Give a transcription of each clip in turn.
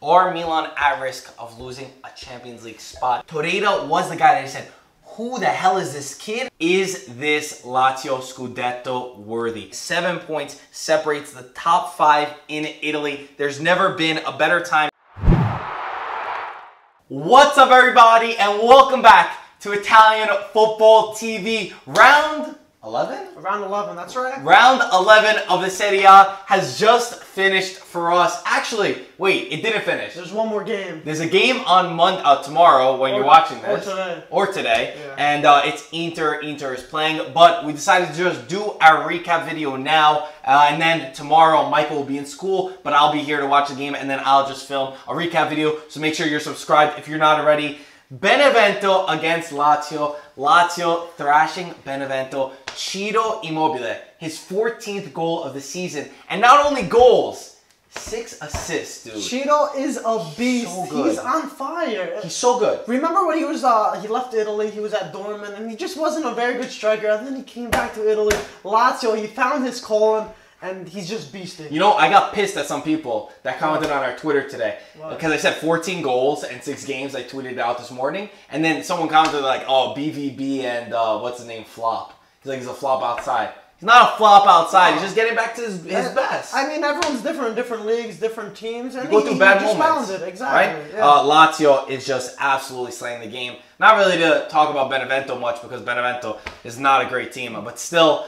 Are Milan at risk of losing a Champions League spot? Torreira was the guy that said, who the hell is this kid? Is this Lazio Scudetto worthy? 7 points separates the top 5 in Italy. There's never been a better time. What's up, everybody, and welcome back to Italian Football TV. Round 11? Round 11, that's right. Round 11 of the Serie has just finished for us. Actually, wait, it didn't finish. There's one more game. There's a game on tomorrow when you're watching this. Or today. Yeah. And it's Inter. Inter is playing. But we decided to just do our recap video now. And then tomorrow, Michael will be in school. But I'll be here to watch the game. And then I'll just film a recap video. So make sure you're subscribed if you're not already. Benevento against Lazio. Lazio thrashing Benevento. Ciro Immobile, his 14th goal of the season. And not only goals, 6 assists, dude. Ciro is a beast. So good. He's on fire. He's so good. Remember when he was he left Italy, he was at Dortmund, and he just wasn't a very good striker. And then he came back to Italy. Lazio, he found his calling. And he's just beasting. You know, I got pissed at some people that commented on our Twitter today. Because I said 14 goals and 6 games. I tweeted it out this morning. And then someone commented like, oh, BVB and what's his name, Flop. He's like, he's a flop outside. He's not a flop outside. He's just getting back to his best. I mean, everyone's different in different leagues, different teams. And you go through bad moments. Found it. Exactly. Right? Yeah. Lazio is just absolutely slaying the game. Not really to talk about Benevento much because Benevento is not a great team. But still...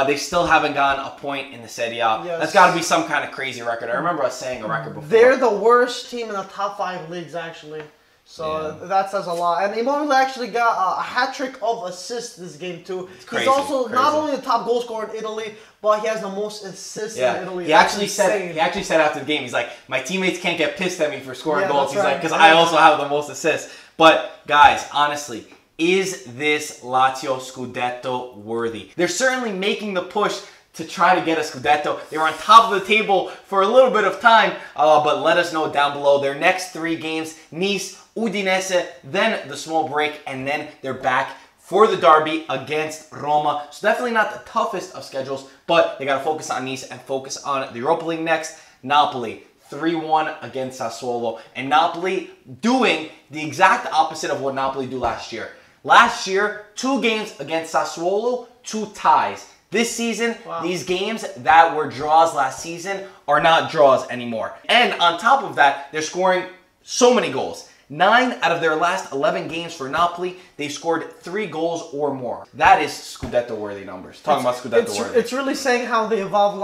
they still haven't gotten a point in the Serie A. Yes. That's got to be some kind of crazy record. I remember us saying a record before. They're the worst team in the top 5 leagues, actually. So that says a lot. And Immobile actually got a hat-trick of assists this game, too. He's also not only the top goal scorer in Italy, but he has the most assists in Italy. He actually said after the game, he's like, my teammates can't get pissed at me for scoring goals. He's like, because I also have the most assists. But, guys, honestly... is this Lazio Scudetto worthy? They're certainly making the push to try to get a Scudetto. They were on top of the table for a little bit of time, but let us know down below. Their next 3 games, Nice, Udinese, then the small break, and then they're back for the derby against Roma. So definitely not the toughest of schedules, but they got to focus on Nice and focus on the Europa League next. Napoli. 3-1 against Sassuolo. And Napoli doing the exact opposite of what Napoli do last year. Last year, 2 games against Sassuolo, 2 ties. This season, these games that were draws last season are not draws anymore. And on top of that, they're scoring so many goals. 9 out of their last 11 games for Napoli, they've scored 3 goals or more. That is Scudetto-worthy numbers. Talking about Scudetto-worthy. It's really saying how they evolved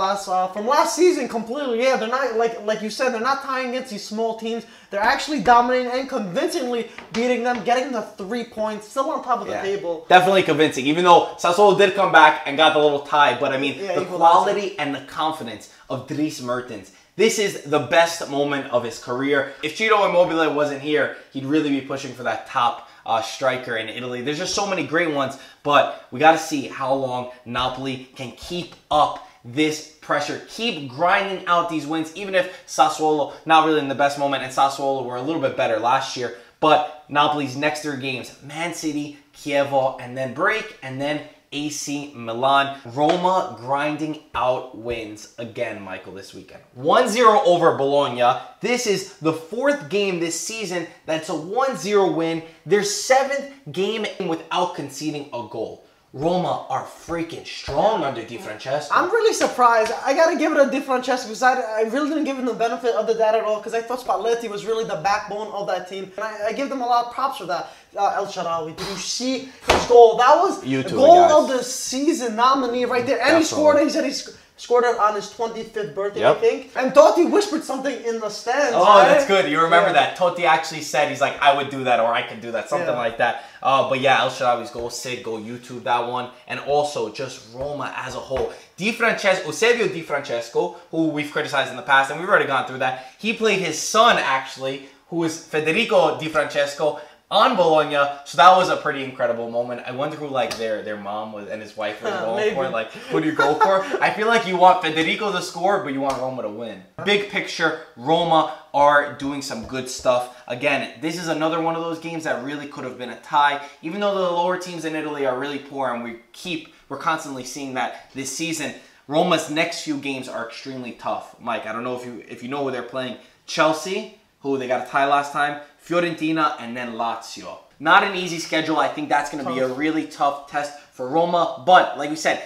from last season completely. Yeah, they're not, like you said, they're not tying against these small teams. They're actually dominating and convincingly beating them, getting the 3 points, still on top of the table. Definitely convincing, even though Sassuolo did come back and got the little tie. But, I mean, the quality and the confidence of Dries Mertens. This is the best moment of his career. If Ciro Immobile wasn't here, he'd really be pushing for that top striker in Italy. There's just so many great ones, but we got to see how long Napoli can keep up this pressure. Keep grinding out these wins, even if Sassuolo, not really in the best moment, and Sassuolo were a little bit better last year. But Napoli's next 3 games, Man City, Chievo, and then break, and then AC Milan. Roma grinding out wins again, Michael, this weekend. 1-0 over Bologna. This is the 4th game this season that's a 1-0 win. Their 7th game without conceding a goal. Roma are freaking strong under Di Francesco. I'm really surprised. I gotta give it a Di Francesco because I really didn't give him the benefit of the doubt at all because I thought Spalletti was really the backbone of that team. And I give them a lot of props for that. El Shaarawy, did you see his goal? That was the goal of the season nominee right there. And he scored it. He said he scored it on his 25th birthday, I think. And Totti whispered something in the stands. Oh, right? That's good. You remember that. Totti actually said, he's like, I would do that or I could do that. Something like that. But yeah, El Shaarawy's goal, sick. Go YouTube that one. And also just Roma as a whole. Eusebio Di Francesco, who we've criticized in the past, and we've already gone through that. He played his son, actually, who is Federico Di Francesco, on Bologna, so that was a pretty incredible moment. I wonder who like their mom was and his wife were going for. Like, who do you go for? I feel like you want Federico to score, but you want Roma to win. Big picture, Roma are doing some good stuff. Again, this is another one of those games that really could have been a tie, even though the lower teams in Italy are really poor, and we're constantly seeing that this season. Roma's next few games are extremely tough. Mike, I don't know if you know who they're playing. Chelsea, who they got a tie last time, Fiorentina, and then Lazio. Not an easy schedule. I think that's going to be a really tough test for Roma. But like we said,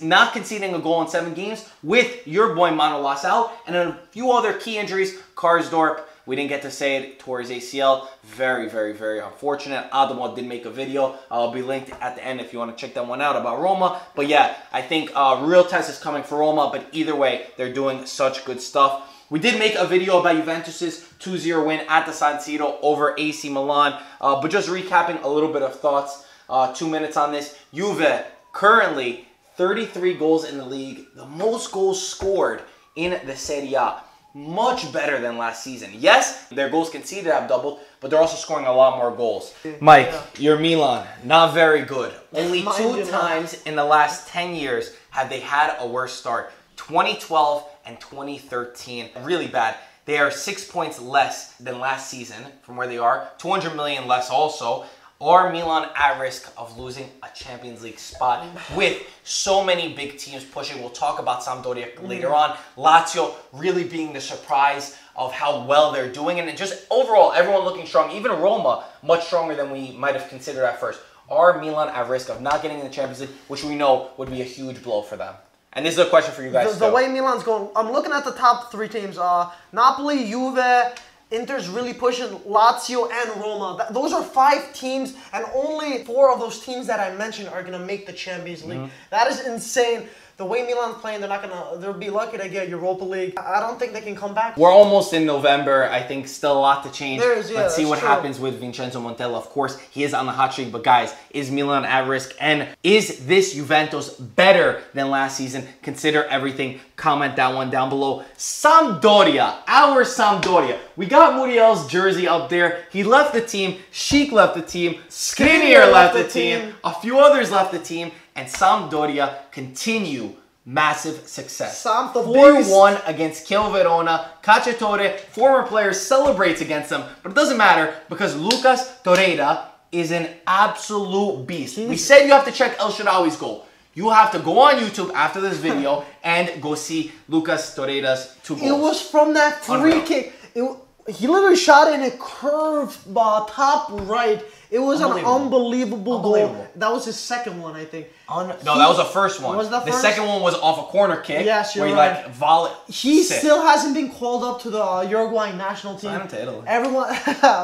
not conceding a goal in 7 games with your boy Manolas out and a few other key injuries. Karsdorp, we didn't get to say it, tore his ACL. Very, very, very unfortunate. Adamo did make a video. I'll be linked at the end if you want to check that one out about Roma. But yeah, I think real test is coming for Roma. But either way, they're doing such good stuff. We did make a video about Juventus's 2-0 win at the San Siro over AC Milan. But just recapping a little bit of thoughts. 2 minutes on this. Juve currently 33 goals in the league. The most goals scored in the Serie A. Much better than last season. Yes, their goals conceded have doubled, but they're also scoring a lot more goals. Mike, your Milan, not very good. Only 2 times in the last 10 years have they had a worse start. 2012 and 2013. Really bad. They are 6 points less than last season from where they are. 200 million less also. Are Milan at risk of losing a Champions League spot with so many big teams pushing? We'll talk about Sampdoria later on. Lazio really being the surprise of how well they're doing. And just overall, everyone looking strong. Even Roma, much stronger than we might have considered at first. Are Milan at risk of not getting in the Champions League, which we know would be a huge blow for them? And this is a question for you guys. The way Milan's going, I'm looking at the top 3 teams. Napoli, Juve, Inter's really pushing, Lazio and Roma. Those are 5 teams, and only 4 of those teams that I mentioned are going to make the Champions League. That is insane. The way Milan's playing, they'll be lucky to get Europa League. I don't think they can come back. We're almost in November. I think still a lot to change. Yeah, let's see what happens with Vincenzo Montella. Of course, he is on the hot streak. But guys, is Milan at risk? And is this Juventus better than last season? Consider everything. Comment that one down below. Sampdoria, our Sampdoria. We got Muriel's jersey up there. He left the team. Sheik left the team. Skriniar left the team. A few others left the team. And Sampdoria continue massive success. 4-1 against Chievo Verona. Cacciatore, former player, celebrates against them. But it doesn't matter because Lucas Torreira is an absolute beast. We said you have to check El Shaarawy's goal. You have to go on YouTube after this video and go see Lucas Torreira's 2 goals. It was from that free kick. He literally shot in a curved top right. It was an unbelievable goal. That was his second one, I think. No, that was the first one. Was that the first? second one was off a corner kick. Yes, you're where he right. like volley. He still hasn't been called up to the Uruguayan national team. Sign him to Italy. Everyone,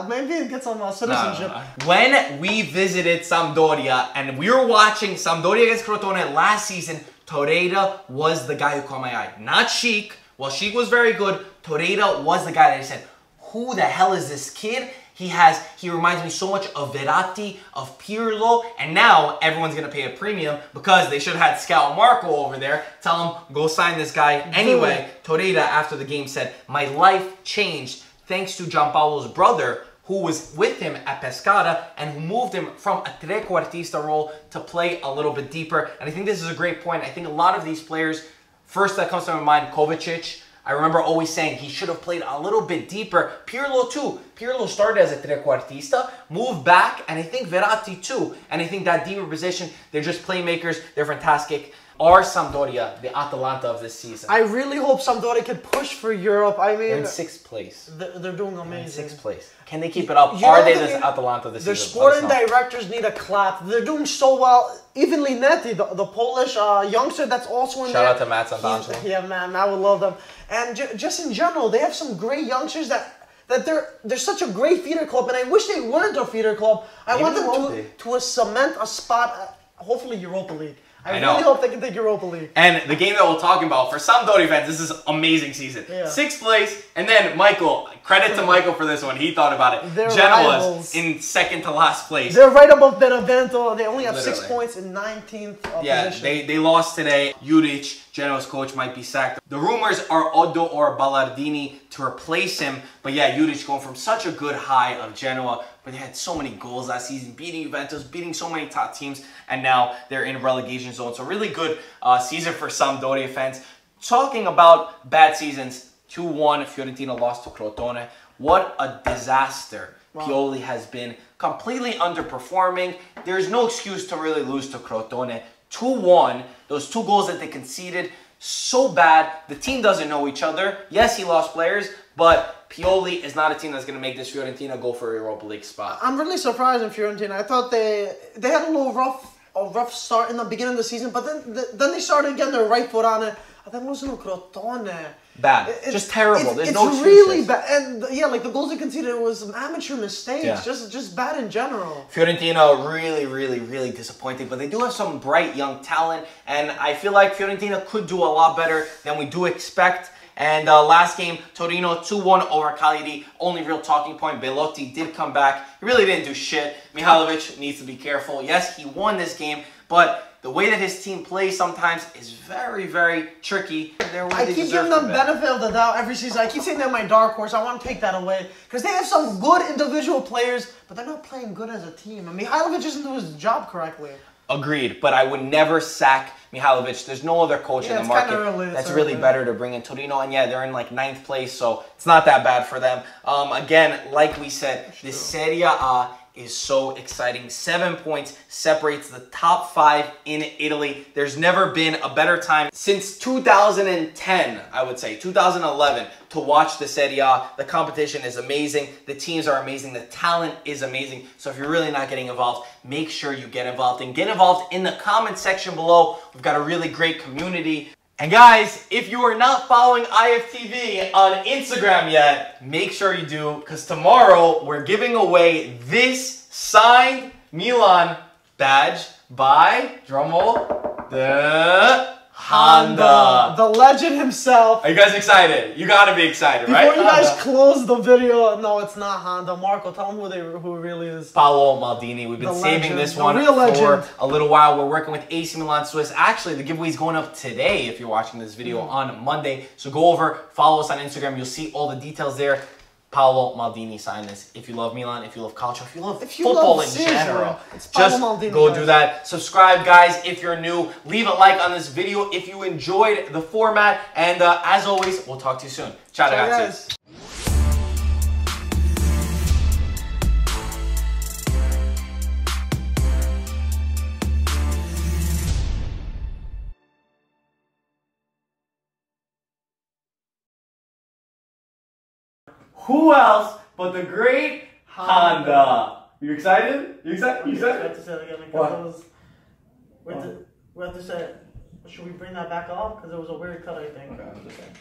maybe get some citizenship. No. When we visited Sampdoria and we were watching Sampdoria against Crotone last season, Torreira was the guy who caught my eye. Not Sheik. Well, Sheik was very good. Torreira was the guy that I said, who the hell is this kid? He reminds me so much of Verratti, of Pirlo, and now everyone's going to pay a premium because they should have had Scout Marco over there. Tell him, go sign this guy. Anyway, Torreira, after the game, said, my life changed thanks to Giampaolo's brother, who was with him at Pescara and who moved him from a trequartista role to play a little bit deeper. And I think this is a great point. I think a lot of these players, first that comes to my mind, Kovacic. I remember always saying he should have played a little bit deeper. Pirlo too. Pirlo started as a trequartista, moved back, and I think Verratti too. And I think that deeper position, they're just playmakers. They're fantastic. Are Sampdoria the Atalanta of this season? I really hope Sampdoria can push for Europe. I mean, they're in 6th place. They're doing amazing. They're in 6th place. Can they keep it up? Are they the Atalanta this season? Their sporting directors need a clap. They're doing so well. Even Linetti, the Polish youngster that's also in there. Shout out to Matt Santangelo. Yeah, man, I would love them. And just in general, they have some great youngsters that they're such a great feeder club. And I wish they weren't a feeder club. I want them to cement a spot, hopefully Europa League. I really hope they can take Europa League. And the game that we're talking about, for Sampdoria fans, this is an amazing season. Yeah. 6th place, and then Michael, credit to Michael for this one, he thought about it. They're Genoa's rivals. in 2nd to last place. They're right above Benevento. They only have 6 points in 19th position. They lost today. Juric, Genoa's coach, might be sacked. The rumors are Oddo or Ballardini to replace him. But yeah, Juric going from such a good high of Genoa, but they had so many goals last season, beating Juventus, beating so many top teams, and now they're in relegation zone. So really good season for Sampdoria fans. Talking about bad seasons, 2-1, Fiorentina lost to Crotone. What a disaster Pioli has been, completely underperforming. There's no excuse to really lose to Crotone. 2-1, those 2 goals that they conceded, so bad. The team doesn't know each other. Yes, he lost players, but Pioli is not a team that's going to make this Fiorentina go for a Europa League spot. I'm really surprised in Fiorentina. I thought they had a little rough start in the beginning of the season, but then they started getting their right foot on it. And then losing to Crotone. Bad. Just terrible. There's no excuses. It's really bad. And yeah, like the goals they conceded was some amateur mistakes. Yeah. Just bad in general. Fiorentina really disappointing, but they do have some bright young talent, and I feel like Fiorentina could do a lot better than we do expect. And last game, Torino 2-1 over Cagliari. Only real talking point, Belotti did come back. He really didn't do shit. Mihajlovic needs to be careful. Yes, he won this game, but the way that his team plays sometimes is very tricky. I keep giving them benefit of the doubt every season. I keep saying they're my dark horse. I want to take that away. Because they have some good individual players, but they're not playing good as a team. And Mihajlovic isn't doing his job correctly. Agreed, but I would never sack Mihajlovic. There's no other coach in the market that's really better to bring in Torino. And yeah, they're in like 9th place, so it's not that bad for them. Again, like we said, the Serie A is so exciting. 7 points separates the top 5 in Italy. There's never been a better time since 2010, I would say, 2011, to watch the Serie A. The competition is amazing. The teams are amazing. The talent is amazing. So if you're really not getting involved, make sure you get involved. And get involved in the comment section below. We've got a really great community. And guys, if you are not following IFTV on Instagram yet, make sure you do, because tomorrow we're giving away this signed Milan badge by, drumroll, the Honda. The legend himself. Are you guys excited? You gotta be excited, right? Before you guys close the video, no, it's not Honda. Marco, tell them who it really is. Paolo Maldini. We've been saving this one for a little while. We're working with AC Milan Swiss. Actually, the giveaway is going up today if you're watching this video on Monday. So go over, follow us on Instagram. You'll see all the details there. Paolo Maldini signed this. If you love Milan, if you love calcio, if you love football in general, just go do that. Subscribe, guys, if you're new. Leave a like on this video if you enjoyed the format. And as always, we'll talk to you soon. Ciao, ragazzi. Who else but the great Honda? You excited? You excited? You excited? We have to say it again because we have to say, should we bring that back off? Because it was a weird cut, I think. Okay, I'm just saying.